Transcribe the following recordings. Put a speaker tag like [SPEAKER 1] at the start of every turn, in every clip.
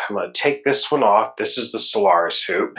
[SPEAKER 1] I'm going to take this one off. This is the Solaris hoop.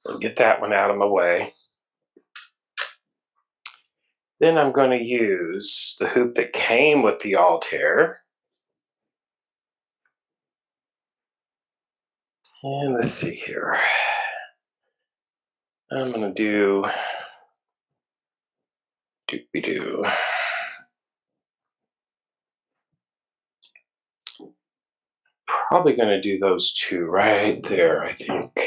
[SPEAKER 1] I'll get that one out of my way. Then I'm going to use the hoop that came with the Altair. And let's see here. I'm going to do doopy-doo. Probably going to do those two right there, I think.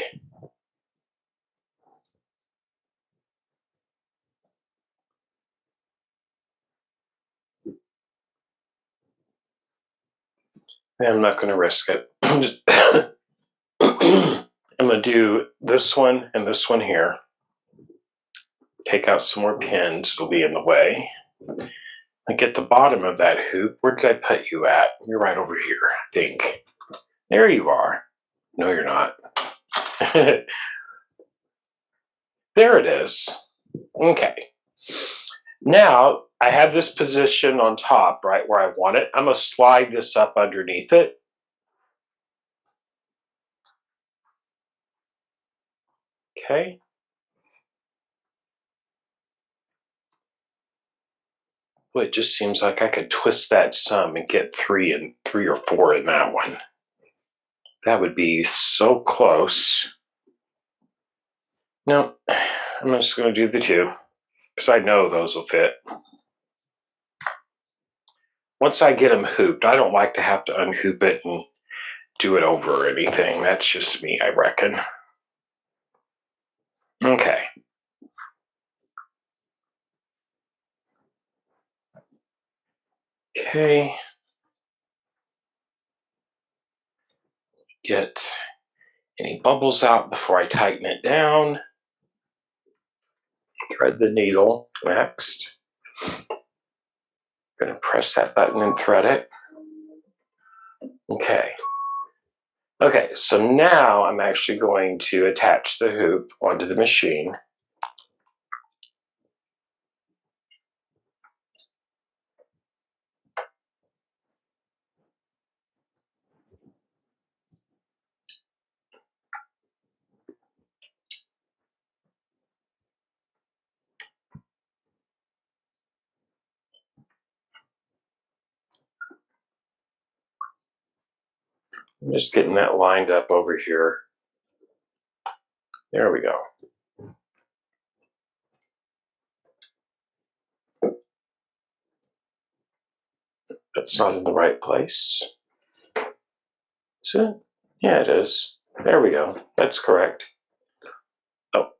[SPEAKER 1] I'm not going to risk it. I'm going to do this one and this one here. Take out some more pins. It'll be in the way. I get the bottom of that hoop. Where did I put you at? You're right over here, I think. There you are. No, you're not. There it is. Okay. Now, I have this position on top, right where I want it. I'm going to slide this up underneath it. Okay. Well, it just seems like I could twist that some and get three or four in that one. That would be so close. No, I'm just going to do the two because I know those will fit. Once I get them hooped, I don't like to have to unhoop it and do it over or anything. That's just me, I reckon. Okay. Okay. Get any bubbles out before I tighten it down. Thread the needle next. I'm going to press that button and thread it. Okay. Okay, so now I'm actually going to attach the hoop onto the machine. I'm just getting that lined up over here. There we go. That's not in the right place. Is it? Yeah, it is. There we go. That's correct. Oh.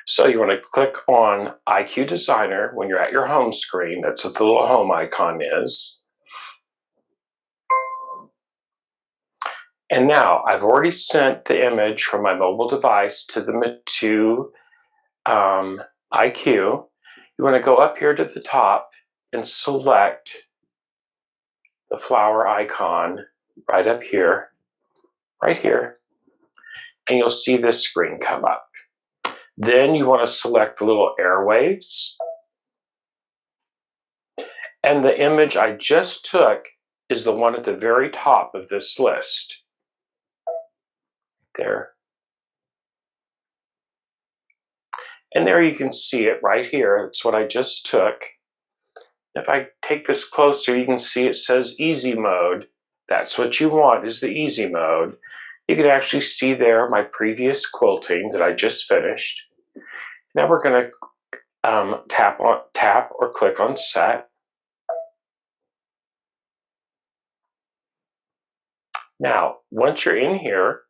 [SPEAKER 1] So you want to click on IQ Designer when you're at your home screen. That's what the little home icon is. And now I've already sent the image from my mobile device to IQ. You want to go up here to the top and select the flower icon right up here, right here, and you'll see this screen come up. Then you want to select the little airwaves. And the image I just took is the one at the very top of this list. There. And there you can see it right here. It's what I just took. If I take this closer, you can see it says easy mode. That's what you want, is the easy mode. You can actually see there my previous quilting that I just finished. Now we're going to tap or click on set. Now, once you're in here,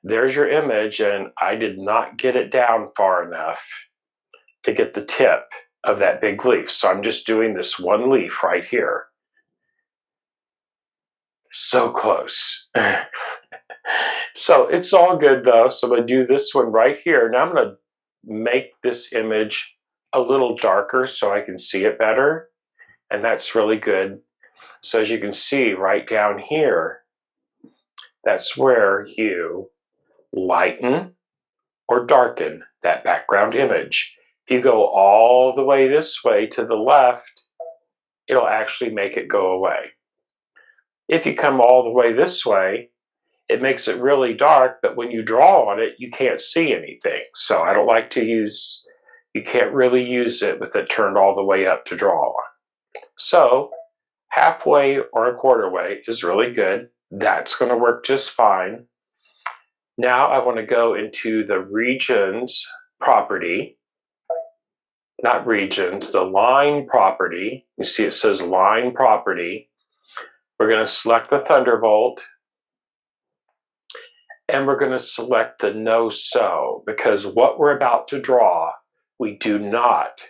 [SPEAKER 1] there's your image, and I did not get it down far enough to get the tip of that big leaf. So I'm just doing this one leaf right here. So close. So it's all good though. So I'm going to do this one right here. Now I'm going to make this image a little darker so I can see it better. And that's really good. So as you can see right down here, that's where you lighten or darken that background image. If you go all the way this way to the left, it'll actually make it go away. If you come all the way this way, it makes it really dark, but when you draw on it, you can't see anything. So I don't like to use, you can't really use it with it turned all the way up to draw on. So halfway or a quarter way is really good. That's going to work just fine. Now I want to go into the regions property, not regions, the line property. You see it says line property. We're going to select the Thunderbolt, and we're going to select the no sew, because what we're about to draw, we do not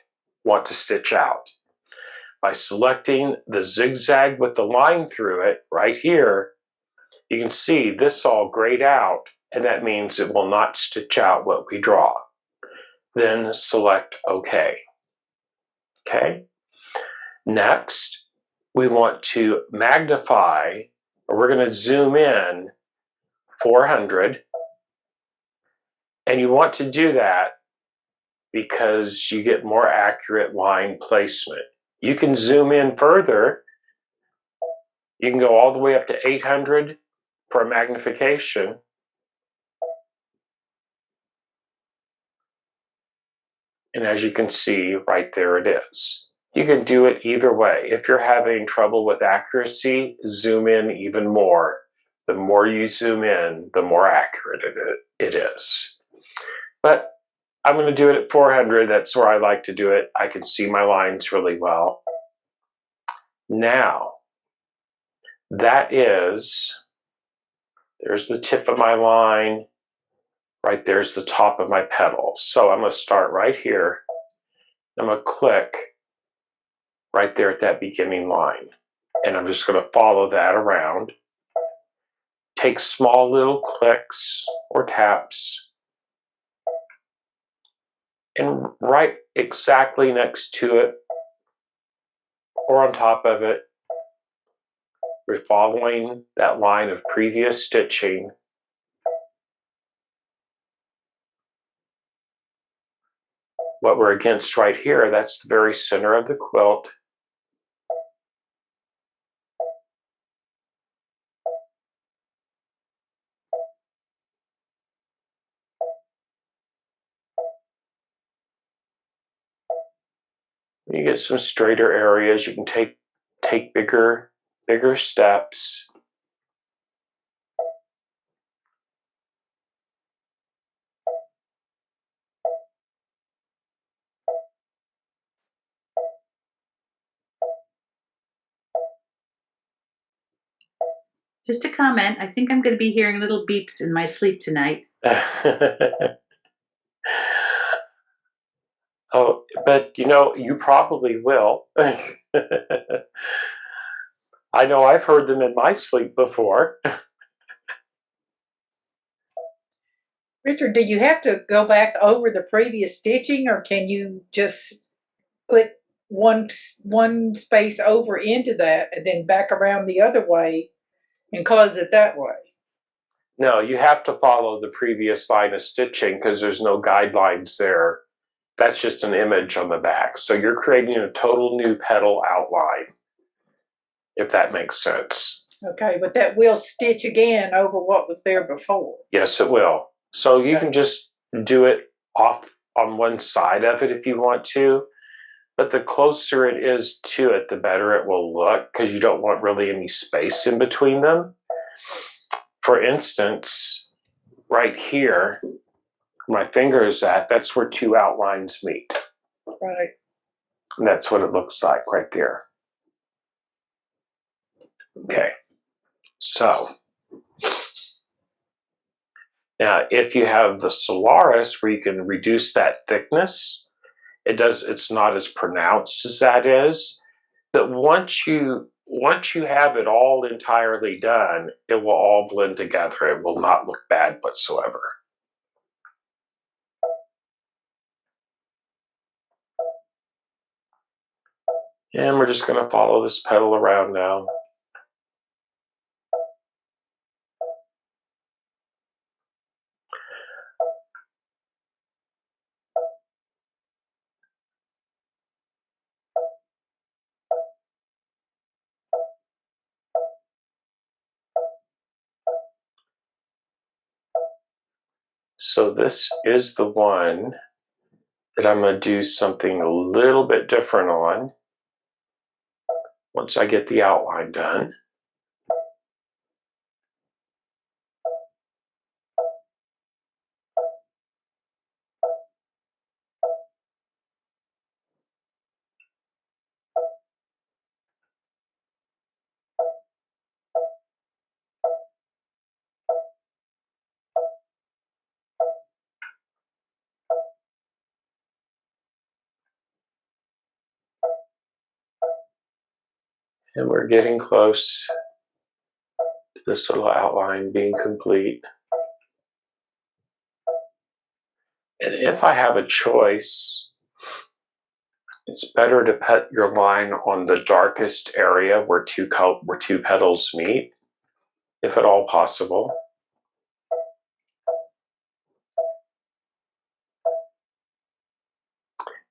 [SPEAKER 1] want to stitch out. By selecting the zigzag with the line through it right here, you can see this all grayed out, and that means it will not stitch out what we draw. Then select OK. Okay. Next, we want to magnify, or we're going to zoom in 400. And you want to do that because you get more accurate line placement. You can zoom in further. You can go all the way up to 800 for a magnification. And as you can see, right there it is. You can do it either way. If you're having trouble with accuracy, zoom in even more. The more you zoom in, the more accurate it is. But I'm going to do it at 400. That's where I like to do it. I can see my lines really well. Now, there's the tip of my line. Right there's the top of my petal. So I'm going to start right here. I'm going to click right there at that beginning line. And I'm just going to follow that around. Take small little clicks or taps. And right exactly next to it or on top of it, we're following that line of previous stitching. What we're against right here, that's the very center of the quilt. You get some straighter areas. You can take bigger steps.
[SPEAKER 2] Just a comment, I think I'm going to be hearing little beeps in my sleep tonight.
[SPEAKER 1] Oh, but you know, you probably will. I know I've heard them in my sleep before.
[SPEAKER 3] Richard, do you have to go back over the previous stitching, or can you just click one space over into that and then back around the other way and close it that way?
[SPEAKER 1] No, you have to follow the previous line of stitching because there's no guidelines there. That's just an image on the back. So you're creating a total new petal outline, if that makes sense.
[SPEAKER 3] Okay, but that will stitch again over what was there before.
[SPEAKER 1] Yes, it will. So you can just do it off on one side of it if you want to, but the closer it is to it, the better it will look because you don't want really any space in between them. For instance, right here, my finger is at, that's where two outlines meet.
[SPEAKER 3] Right.
[SPEAKER 1] And that's what it looks like right there. Okay, so now if you have the Solaris where you can reduce that thickness, it's not as pronounced as that is, but once you have it all entirely done, it will all blend together. It will not look bad whatsoever. And we're just going to follow this petal around now. So this is the one that I'm going to do something a little bit different on once I get the outline done. And we're getting close to this little outline being complete. And if I have a choice, it's better to put your line on the darkest area where two petals meet, if at all possible.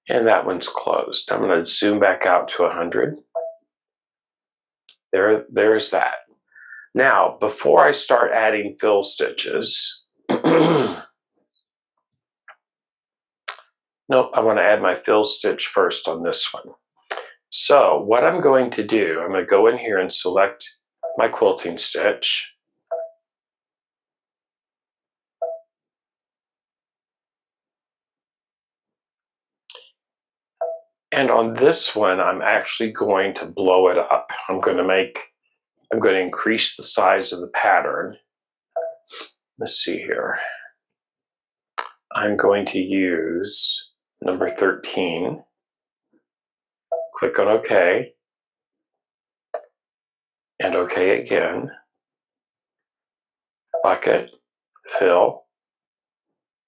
[SPEAKER 1] And that one's closed. I'm going to zoom back out to 100. There's that. Now, before I start adding fill stitches, nope, I want to add my fill stitch first on this one. So what I'm going to do, I'm going to go in here and select my quilting stitch. And on this one, I'm actually going to blow it up. I'm going to increase the size of the pattern. Let's see here. I'm going to use number 13. Click on OK. And OK again. Bucket, fill.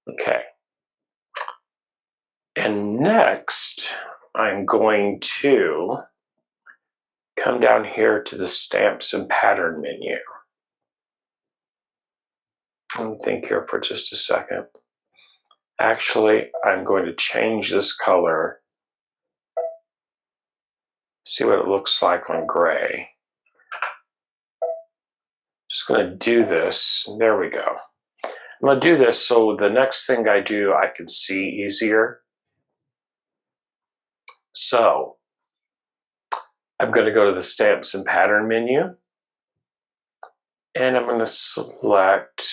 [SPEAKER 1] OK. And next, I'm going to come down here to the Stamps and Pattern menu. Let me think here for just a second. Actually, I'm going to change this color. See what it looks like on gray. Just going to do this. There we go. I'm going to do this so the next thing I do, I can see easier. So I'm going to go to the Stamps and Pattern menu. And I'm going to select,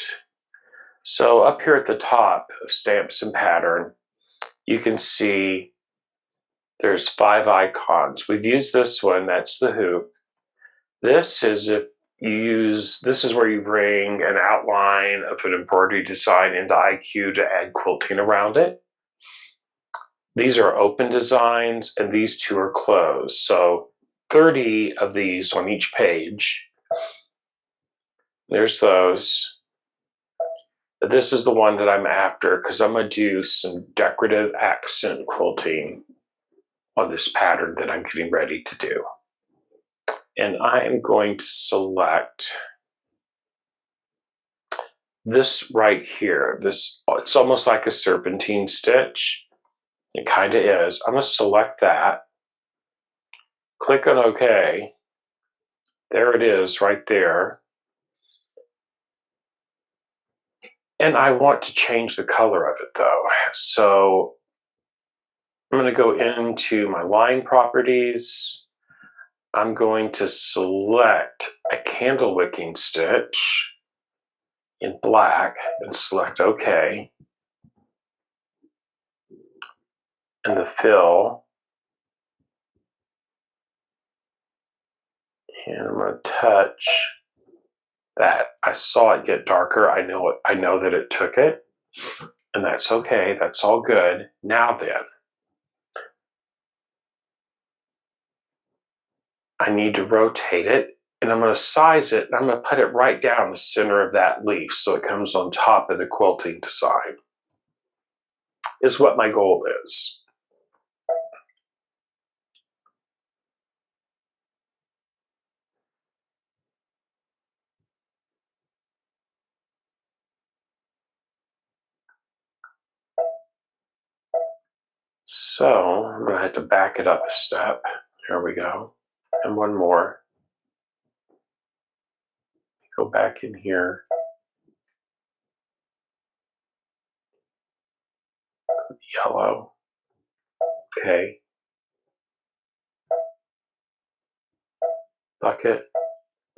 [SPEAKER 1] so up here at the top of Stamps and Pattern, you can see there's 5 icons. We've used this one, that's the hoop. This is this is where you bring an outline of an embroidery design into IQ to add quilting around it. These are open designs and these 2 are closed. So 30 of these on each page. There's those. This is the one that I'm after because I'm going to do some decorative accent quilting on this pattern that I'm getting ready to do. And I am going to select this right here. It's almost like a serpentine stitch. It kind of is. I'm going to select that. Click on OK. There it is right there. And I want to change the color of it though. So I'm going to go into my line properties. I'm going to select a candle wicking stitch in black and select OK. And the fill. And I'm going to touch that. I saw it get darker. I know that it took it. And that's okay. That's all good. Now then, I need to rotate it. And I'm going to size it. And I'm going to put it right down the center of that leaf so it comes on top of the quilting design. Is what my goal is. So I'm going to have to back it up a step. There we go. And one more. Go back in here. Yellow. Okay. Bucket.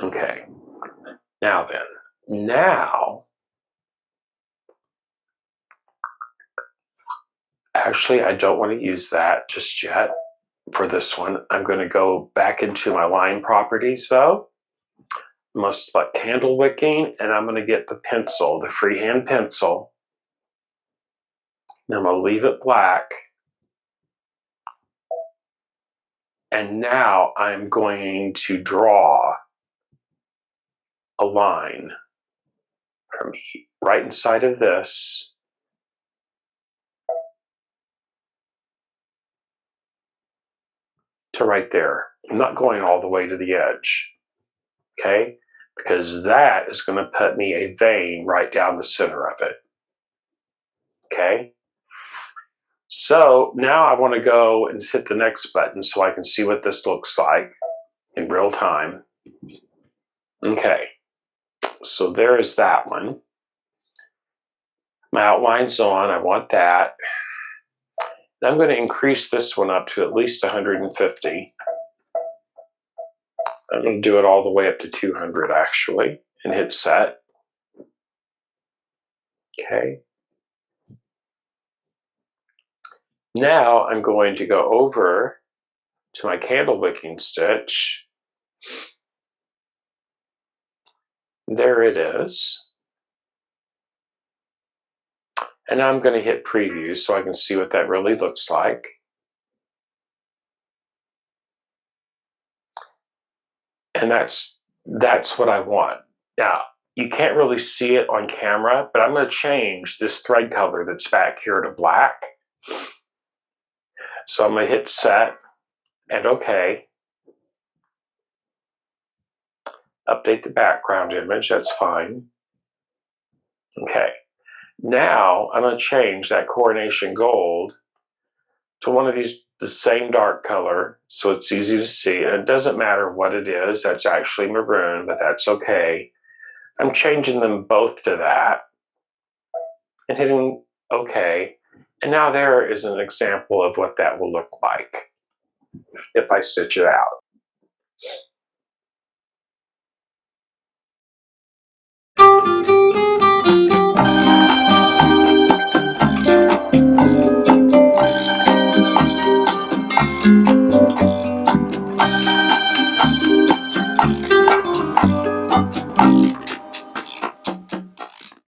[SPEAKER 1] Okay. Now then. Now, actually, I don't want to use that just yet for this one. I'm going to go back into my line properties though. I'm going to select candle wicking, and I'm going to get the pencil, the freehand pencil. And I'm going to leave it black. And now I'm going to draw a line from right inside of this to right there. I'm not going all the way to the edge, okay? Because that is going to put me a vein right down the center of it, okay? So now I want to go and hit the next button so I can see what this looks like in real time. Okay, so there is that one. My outline's on, I want that. I'm going to increase this one up to at least 150. I'm going to do it all the way up to 200 actually, and hit set. Okay. Now I'm going to go over to my candle wicking stitch. There it is. And now I'm going to hit preview so I can see what that really looks like. And that's what I want. Now, you can't really see it on camera, but I'm going to change this thread color that's back here to black. So I'm going to hit set and OK. Update the background image, that's fine. Okay, now I'm going to change that coronation gold to one of these, the same dark color, so it's easy to see. And it doesn't matter what it is, that's actually maroon, but that's okay. I'm changing them both to that and hitting OK. And now there is an example of what that will look like if I stitch it out.